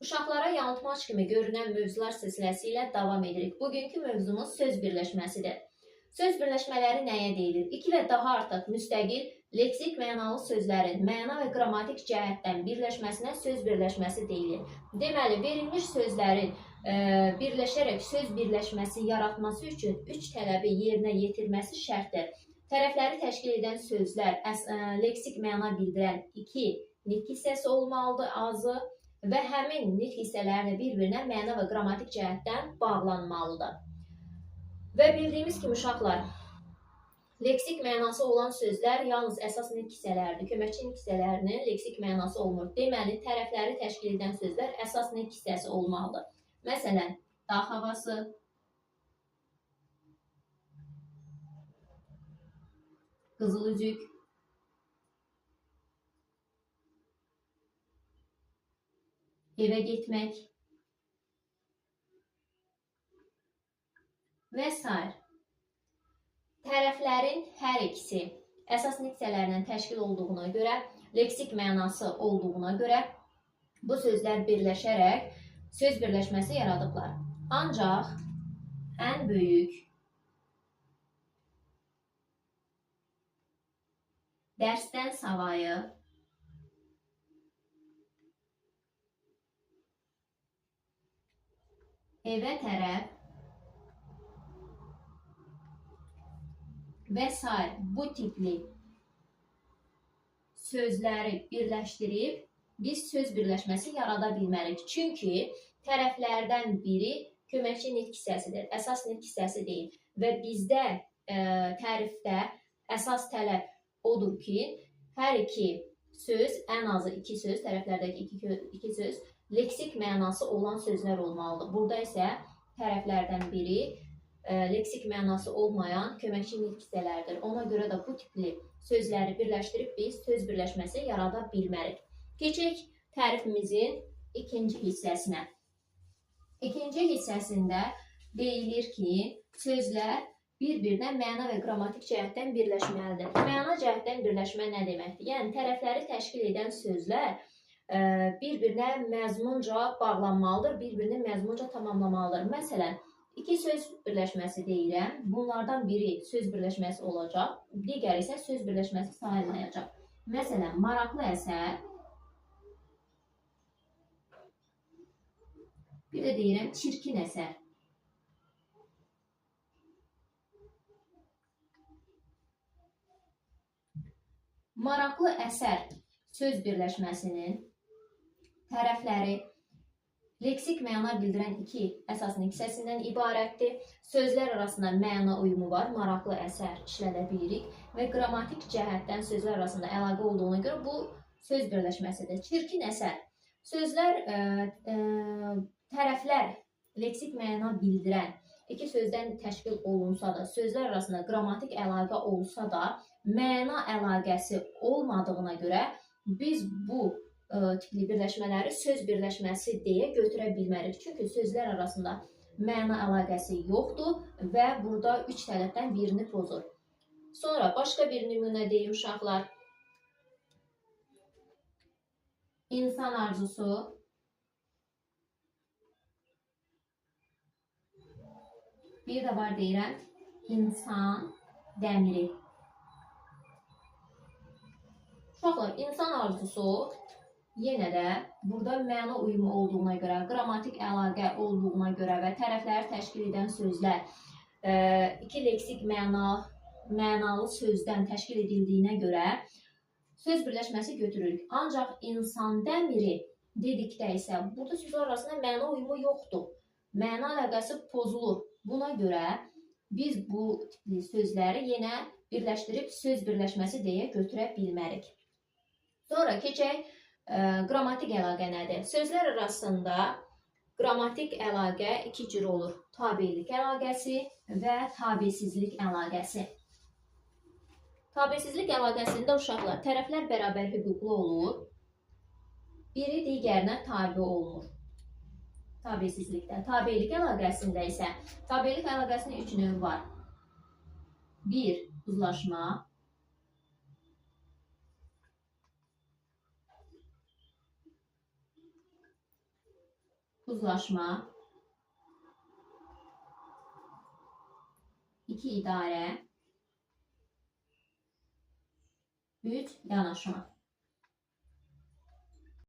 Uşaqlara yanıltmac kimi görünən mövzular silsiləsilə davam edirik. Bugünkü mövzumuz söz birləşməsidir. Söz birləşmələri nəyə deyilir? 2 və daha artıq müstəqil leksik mənalı sözlərin məna və qrammatik cəhətdən birləşməsinə söz birləşməsi deyilir. Deməli, verilmiş sözlərin birləşərək söz birləşməsi yaratması üçün 3 tələbi yerinə yetirməsi şərtdir. Tərəfləri təşkil edən sözlər leksik məna bildirən 2 nitq hissəsi olmalıdır, azı və həmin nitq hissələrini bir-birinə məna və qrammatik cəhətdən bağlanmalıdır. Və bildiyimiz kimi uşaqlar, leksik mənası olan sözlər yalnız əsas nitq hissələridir. Köməkçi nitq hissələrinin leksik mənası olmur. Deməli, tərəfləri təşkil edən sözlər əsas nitq hissəsi olmalıdır. Məsələn, dağ havası, qızıl üzük, evə getmək və s. Tərəflərin hər ikisi əsas nitq hissələrindən təşkil olduğuna görə, leksik mənası olduğuna görə bu sözlər birləşərək söz birləşməsi yaradıblar. Ancaq ən böyük dərsdən savayı evə tərəf və s. bu tipli sözləri birləşdirib biz söz birləşməsi yarada bilmərik. Çünki tərəflərdən biri köməkçi nitq hissəsidir, əsas nitq hissəsi deyil. Və bizdə tərifdə əsas tələb odur ki, hər iki söz, ən azı 2 söz, tərəflərdəki 2 söz leksik mənası olan sözlər olmalıdır. Burada isə tərəflərdən biri leksik mənası olmayan köməkçi nitq hissələrdir. Ona görə də bu tipli sözləri birləşdirib biz söz birləşməsi yarada bilmərik. Keçək tərifimizin ikinci hissəsinə. İkinci hissəsində deyilir ki, sözlər bir-birinə məna və qrammatik cəhətdən birləşməlidir. Məna cəhətdən birləşmə nə deməkdir? Yəni, tərəfləri təşkil edən sözlər bir-birinə məzmunca bağlanmalıdır, bir-birini məzmunca tamamlamalıdır. Məsələn, 2 söz birləşməsi deyirəm. Bunlardan biri söz birləşməsi olacaq, digəri isə söz birləşməsi sayılmayacaq. Məsələn, maraqlı əsər, bir də deyirəm çirkin əsər. Maraqlı əsər söz birləşməsinin tərəfləri leksik məna bildirən 2 əsas nitq hissəsindən ibarətdir. Sözlər arasında məna uyumu var, maraqlı əsər işlədə bilirik və qrammatik cəhətdən sözlər arasında əlaqə olduğuna görə bu söz birləşməsidir. Çirkin əsər. Sözlər, tərəflər leksik məna bildirən 2 sözdən təşkil olunsa da, sözlər arasında qrammatik əlaqə olsa da, məna əlaqəsi olmadığına görə biz bu tipli birləşmələri söz birləşməsi deyə götürə bilmərik. Çünki sözlər arasında məna əlaqəsi yoxdur və burada 3 tələbdən birini pozur. Sonra başqa bir nümunə deyim uşaqlar. İnsan arzusu, bir də var deyirəm, insan dəmiri. Uşaqlar, insan arzusu yenə də burada məna uyumu olduğuna görə, qrammatik əlaqə olduğuna görə və tərəfləri təşkil edən sözlər 2 leksik mənalı sözdən təşkil edildiyinə görə söz birləşməsi götürürük. Ancaq insan dəmiri dedikdə isə burada sözlər arasında məna uyumu yoxdur. Məna əlaqəsi pozulur. Buna görə biz bu tipli sözləri yenə birləşdirib söz birləşməsi deyə götürə bilmərik. Sonra keçək qrammatik əlaqə nədir? Sözlər arasında qrammatik əlaqə 2 cür olur. Tabelik əlaqəsi və tabesizlik əlaqəsi. Tabesizlik əlaqəsində uşaqlar tərəflər bərabər hüquqlu olur. Biri digərinə tabe olmur. Tabesizlikdə. Tabelik əlaqəsində isə tabelik əlaqəsinin 3 növü var. 1. Uzlaşma. uzlaşma, 2 idarə, 3 yanaşma.